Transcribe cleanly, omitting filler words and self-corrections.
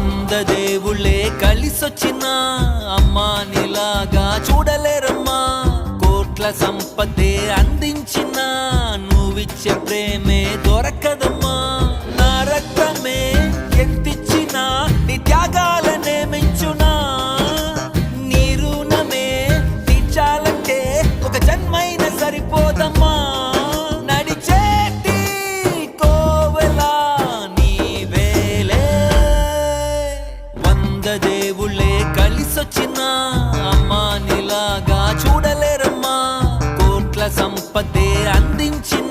వంద దేవుళ్ళే కలిసొచ్చినా అమ్మా నీలాగా చూడలేరమ్మా. కోట్ల సంపదే అందించిన నువ్విచ్చే ప్రేమే దొరకదమ్మా. నా రక్తమే ఎంతిచ్చినా నీ త్యాగాలనే మెంచునా. నీ రుణమే తీర్చాలంటే ఒక జన్మైన సరిపోదమ్మా. నడిచేటి కోవెలా నీవేలే. వంద దేవుళ్ళే కలిసొచ్చినా అమ్మా నీలాగా చూడలేరమ్మా. కోట్ల సంపదే అందించిన